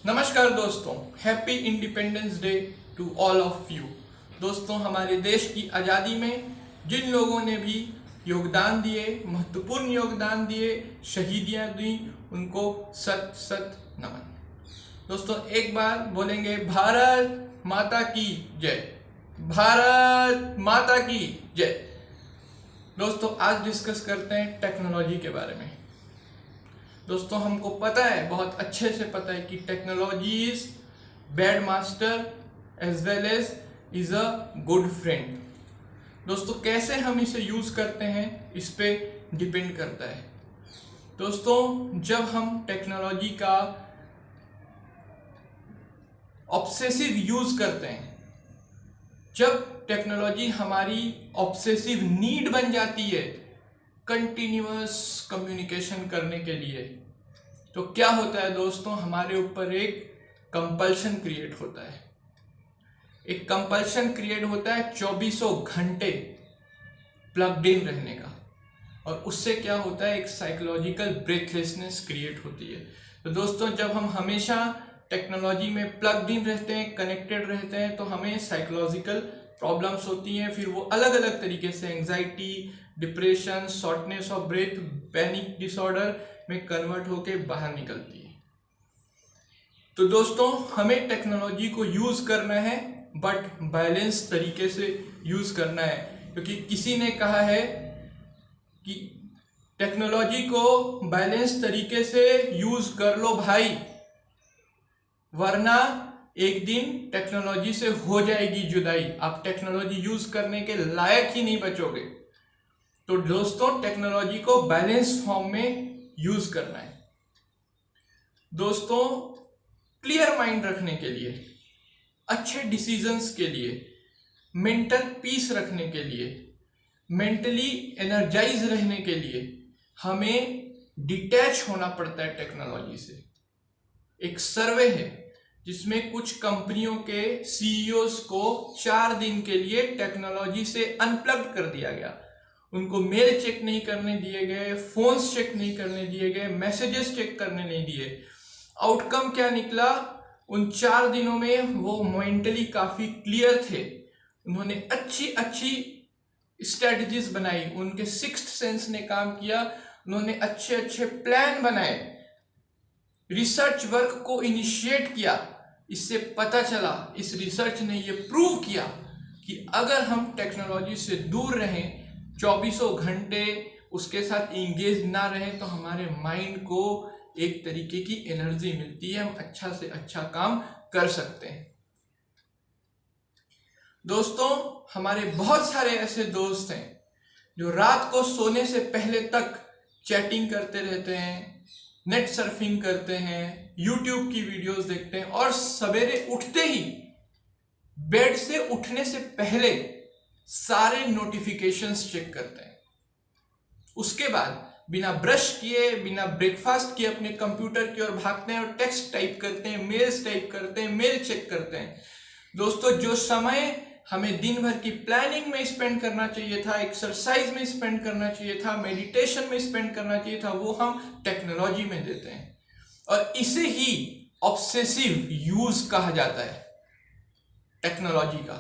नमस्कार दोस्तों, happy independence day to all of you. दोस्तों, हमारे देश की आज़ादी में जिन लोगों ने भी योगदान दिए, महत्वपूर्ण योगदान दिए, शहीदियाँ दी, उनको सत सत नमन। दोस्तों, एक बार बोलेंगे भारत माता की जय, भारत माता की जय। दोस्तों, आज डिस्कस करते हैं टेक्नोलॉजी के बारे में। दोस्तों, हमको पता है, बहुत अच्छे से पता है कि technology is bad master as well as is a good friend. दोस्तों, कैसे हम इसे यूज करते हैं इस पे डिपेंड करता है। दोस्तों, जब हम टेक्नोलॉजी का ऑब्सेसिव यूज करते हैं, जब टेक्नोलॉजी हमारी ऑब्सेसिव नीड बन जाती है कंटिन्यूअस कम्युनिकेशन करने के लिए, तो क्या होता है दोस्तों, हमारे ऊपर एक कंपल्शन क्रिएट होता है। एक कंपल्शन क्रिएट होता है 24 घंटे प्लग्ड इन रहने का, और उससे क्या होता है, एक साइकोलॉजिकल ब्रेथलेसनेस क्रिएट होती है। तो दोस्तों, जब हम हमेशा टेक्नोलॉजी में प्लग्ड इन रहते हैं, कनेक्टेड रहते हैं, तो हमें साइकोलॉजिकल प्रॉब्लम्स होती हैं। फिर वो अलग अलग तरीके से anxiety, depression, shortness of breath, panic disorder में कन्वर्ट होके बाहर निकलती है। तो दोस्तों, हमें टेक्नोलॉजी को यूज करना है, बट बैलेंस तरीके से यूज करना है। क्योंकि किसी ने कहा है कि टेक्नोलॉजी को बैलेंस तरीके से यूज कर लो भाई, वरना एक दिन टेक्नोलॉजी से हो जाएगी जुदाई, आप टेक्नोलॉजी यूज करने के लायक ही नहीं बचोगे। तो दोस्तों, टेक्नोलॉजी को बैलेंस फॉर्म में यूज करना है। दोस्तों, क्लियर माइंड रखने के लिए, अच्छे डिसीजंस के लिए, मेंटल पीस रखने के लिए, मेंटली एनर्जाइज रहने के लिए हमें डिटैच होना पड़ता है टेक्नोलॉजी से। एक सर्वे है जिसमें कुछ कंपनियों के सीईओज को 4 दिन के लिए टेक्नोलॉजी से अनप्लग्ड कर दिया गया। उनको मेल चेक नहीं करने दिए गए, फोन्स चेक नहीं करने दिए गए, मैसेजेस चेक करने नहीं दिए। आउटकम क्या निकला, उन 4 दिनों में वो मेंटली काफी क्लियर थे। उन्होंने अच्छी अच्छी स्ट्रेटजीज बनाई, उनके सिक्स्थ सेंस ने काम किया, उन्होंने अच्छे अच्छे प्लान बनाए, रिसर्च वर्क को इनिशिएट किया। इससे पता चला, इस रिसर्च ने ये प्रूव किया कि अगर हम टेक्नोलॉजी से दूर रहें, 24 घंटे उसके साथ इंगेज ना रहें, तो हमारे माइंड को एक तरीके की एनर्जी मिलती है, हम अच्छा से अच्छा काम कर सकते हैं। दोस्तों, हमारे बहुत सारे ऐसे दोस्त हैं जो रात को सोने से पहले तक चैटिंग करते रहते हैं, नेट सर्फिंग करते हैं, यूट्यूब की वीडियोस देखते हैं, और सवेरे उठते ही, बेड से उठने से पहले सारे नोटिफिकेशंस चेक करते हैं। उसके बाद बिना ब्रश किए, बिना ब्रेकफास्ट किए अपने कंप्यूटर की ओर भागते हैं और टेक्स्ट टाइप करते हैं, मेल्स टाइप करते हैं, मेल चेक करते हैं। दोस्तों, जो समय हमें दिन भर की प्लानिंग में स्पेंड करना चाहिए था, एक्सरसाइज में स्पेंड करना चाहिए था, मेडिटेशन में स्पेंड करना चाहिए था, वो हम टेक्नोलॉजी में देते हैं। और इसे ही ऑब्सेसिव यूज कहा जाता है टेक्नोलॉजी का।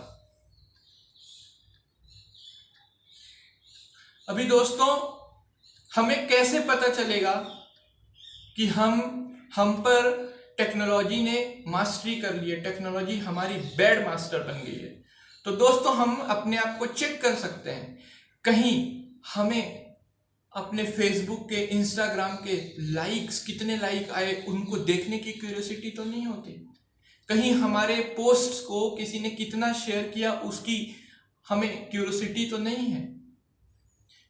अभी दोस्तों, हमें कैसे पता चलेगा कि हम पर टेक्नोलॉजी ने मास्टरी कर ली है, टेक्नोलॉजी हमारी बैड मास्टर बन गई है? तो दोस्तों, हम अपने आप को चेक कर सकते हैं। कहीं हमें अपने फेसबुक के, इंस्टाग्राम के लाइक्स, कितने लाइक आए, उनको देखने की क्यूरियोसिटी तो नहीं होती? कहीं हमारे पोस्ट्स को किसी ने कितना शेयर किया, उसकी हमें क्यूरियोसिटी तो नहीं है?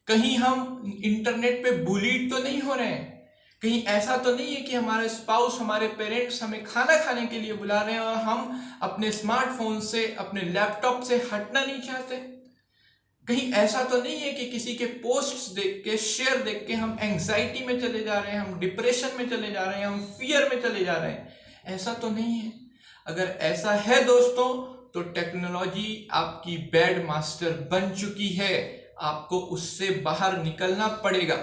कहीं हम इंटरनेट पे बुलीड तो नहीं हो रहे हैं? कहीं ऐसा तो नहीं है कि हमारे स्पाउस, हमारे पेरेंट्स हमें खाना खाने के लिए बुला रहे हैं और हम अपने स्मार्टफोन से, अपने लैपटॉप से हटना नहीं चाहते? कहीं ऐसा तो नहीं है कि किसी के पोस्ट्स देख के, शेयर देख के हम एंजाइटी में चले जा रहे हैं, हम डिप्रेशन में चले जा रहे हैं, हम फियर में चले जा रहे हैं? ऐसा तो नहीं है। अगर ऐसा है दोस्तों, तो टेक्नोलॉजी आपकी बैड मास्टर बन चुकी है। आपको उससे बाहर निकलना पड़ेगा।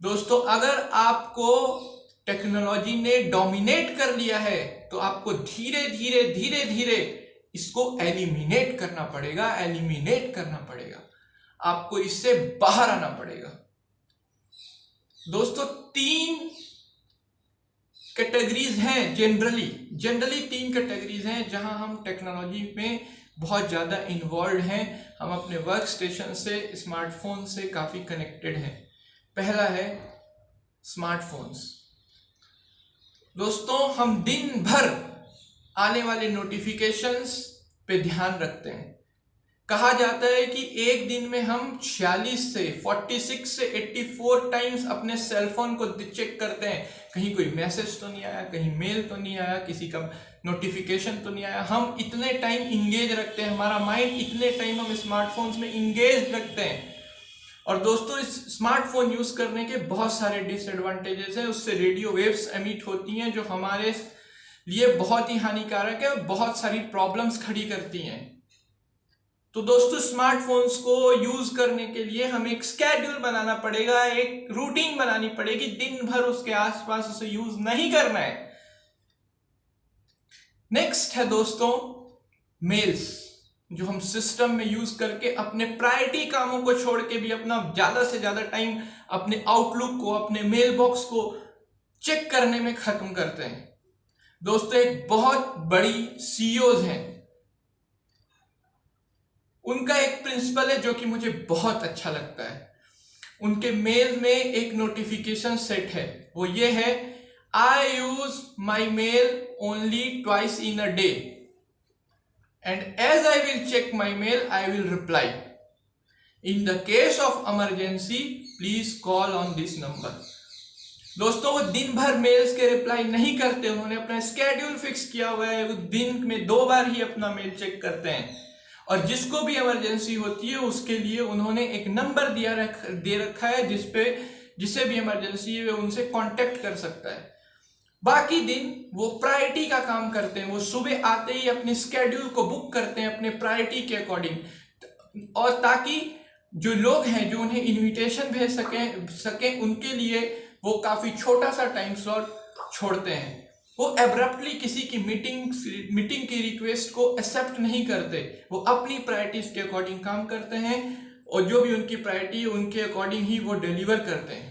दोस्तों, अगर आपको टेक्नोलॉजी ने डोमिनेट कर लिया है तो आपको धीरे धीरे इसको एलिमिनेट करना पड़ेगा, आपको इससे बाहर आना पड़ेगा। दोस्तों, 3 कैटेगरीज हैं, जनरली 3 कैटेगरीज हैं जहां हम टेक्नोलॉजी में बहुत ज़्यादा इन्वॉल्व हैं। हम अपने वर्क स्टेशन से, स्मार्टफोन से काफ़ी कनेक्टेड हैं। पहला है स्मार्टफोन्स। दोस्तों, हम दिन भर आने वाले नोटिफिकेशंस पे ध्यान रखते हैं। कहा जाता है कि एक दिन में हम 46 से 84 टाइम्स अपने सेलफोन को चेक करते हैं, कहीं कोई मैसेज तो नहीं आया, कहीं मेल तो नहीं आया, किसी का नोटिफिकेशन तो नहीं आया। हम इतने टाइम इंगेज रखते हैं, हमारा माइंड इतने टाइम हम स्मार्टफोन्स में इंगेज रखते हैं। और दोस्तों, इस स्मार्टफोन यूज करने के बहुत सारे डिसएडवांटेजेस हैं। उससे रेडियो वेव्स एमिट होती हैं जो हमारे लिए बहुत ही हानिकारक है और बहुत सारी प्रॉब्लम्स खड़ी करती हैं। तो दोस्तों, स्मार्टफोन्स को यूज करने के लिए हमें एक स्केड्यूल बनाना पड़ेगा, एक रूटीन बनानी पड़ेगी, दिन भर उसके आसपास उसे यूज नहीं करना है। नेक्स्ट है दोस्तों मेल्स, जो हम सिस्टम में यूज करके अपने प्रायोरिटी कामों को छोड़ के भी अपना ज्यादा से ज्यादा टाइम अपने आउटलुक को, अपने मेल बॉक्स को चेक करने में खत्म करते हैं। दोस्तों, एक बहुत बड़ी सीईओज हैं, उनका एक प्रिंसिपल है जो कि मुझे बहुत अच्छा लगता है। उनके मेल में एक नोटिफिकेशन सेट है, वो ये है, I use my mail only twice in a day and as I will check my mail, I will reply. In the case of emergency, please call on this number. दोस्तों, वो दिन भर mails के reply नहीं करते, उन्होंने अपना schedule fix किया हुआ है, वो दिन में 2 बार ही अपना मेल चेक करते हैं। और जिसको भी इमरजेंसी होती है उसके लिए उन्होंने एक नंबर दे रखा है जिसे भी इमरजेंसी है उनसे कांटेक्ट कर सकता है। बाकी दिन वो प्रायोरिटी का काम करते हैं, वो सुबह आते ही अपने स्केड्यूल को बुक करते हैं अपने प्रायोरिटी के अकॉर्डिंग, और ताकि जो लोग हैं जो उन्हें इनविटेशन भेज सकें उनके लिए वो काफी छोटा सा टाइम स्लॉट छोड़ते हैं। वो एब्रप्टली किसी की मीटिंग की रिक्वेस्ट को एक्सेप्ट नहीं करते, वो अपनी प्रायोरिटीज के अकॉर्डिंग काम करते हैं और जो भी उनकी प्रायोरिटी है उनके अकॉर्डिंग ही वो डिलीवर करते हैं।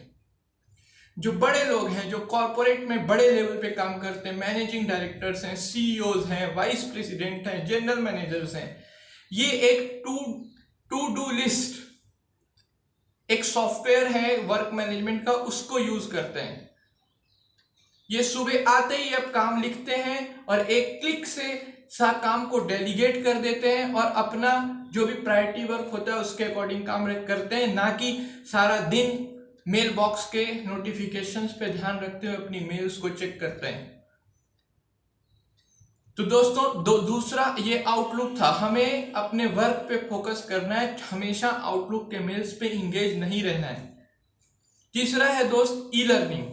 जो बड़े लोग हैं, जो कॉर्पोरेट में बड़े लेवल पे काम करते हैं, मैनेजिंग डायरेक्टर्स हैं, सीईओज हैं, वाइस प्रेसिडेंट हैं, जनरल मैनेजर्स हैं, ये एक टू डू लिस्ट, एक सॉफ्टवेयर है वर्क मैनेजमेंट का, उसको यूज करते हैं। ये सुबह आते ही अब काम लिखते हैं और एक क्लिक से काम को डेलीगेट कर देते हैं और अपना जो भी प्रायोरिटी वर्क होता है उसके अकॉर्डिंग काम करते हैं, ना कि सारा दिन मेल बॉक्स के नोटिफिकेशंस पे ध्यान रखते हुए अपनी मेल्स को चेक करते हैं। तो दोस्तों, दूसरा ये आउटलुक था, हमें अपने वर्क पे फोकस करना है, हमेशा आउटलुक के मेल्स पे इंगेज नहीं रहना है। तीसरा है दोस्त ई लर्निंग।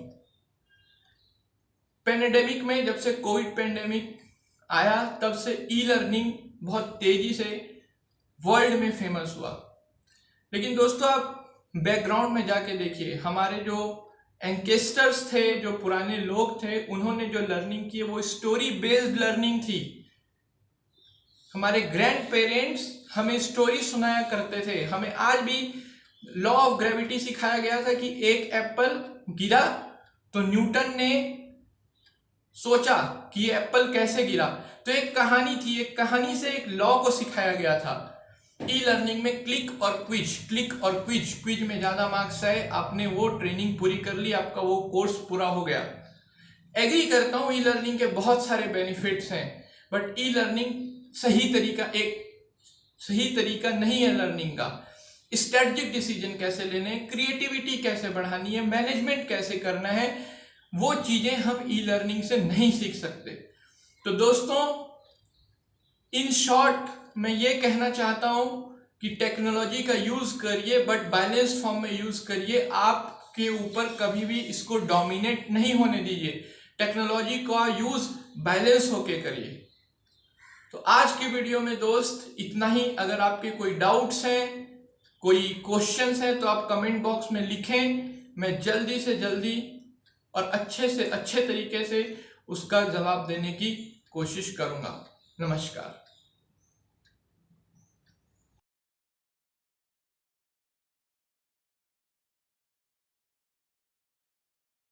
पेंडेमिक में, जब से कोविड पेंडेमिक आया तब से ई लर्निंग बहुत तेजी से वर्ल्ड में फेमस हुआ। लेकिन दोस्तों, आप बैकग्राउंड में जाके देखिए, हमारे जो एंकेस्टर्स थे, जो पुराने लोग थे, उन्होंने जो लर्निंग की वो स्टोरी बेस्ड लर्निंग थी। हमारे ग्रैंड पेरेंट्स हमें स्टोरी सुनाया करते थे, हमें आज भी लॉ ऑफ ग्रेविटी सिखाया गया था कि एक एप्पल गिरा तो न्यूटन ने सोचा कि ये एप्पल कैसे गिरा, तो एक कहानी थी, एक कहानी से एक लॉ को सिखाया गया था। ई लर्निंग में क्लिक और क्विज में ज्यादा मार्क्स आए, आपने वो ट्रेनिंग पूरी कर ली, आपका वो कोर्स पूरा हो गया। एग्री करता हूँ, ई लर्निंग के बहुत सारे बेनिफिट्स हैं, बट ई लर्निंग सही तरीका नहीं है लर्निंग का। स्ट्रेटेजिक डिसीजन कैसे लेने हैं, क्रिएटिविटी कैसे बढ़ानी है, मैनेजमेंट कैसे करना है, वो चीजें हम ई लर्निंग से नहीं सीख सकते। तो दोस्तों, इन शॉर्ट मैं ये कहना चाहता हूं कि टेक्नोलॉजी का यूज करिए, बट बैलेंस फॉर्म में यूज करिए। आपके ऊपर कभी भी इसको डोमिनेट नहीं होने दीजिए, टेक्नोलॉजी का यूज बैलेंस होके करिए। तो आज की वीडियो में दोस्त इतना ही। अगर आपके कोई डाउट्स हैं कोई क्वेश्चंस है तो आप कमेंट बॉक्स में लिखें, मैं जल्दी से जल्दी और अच्छे से अच्छे तरीके से उसका जवाब देने की कोशिश करूंगा। नमस्कार।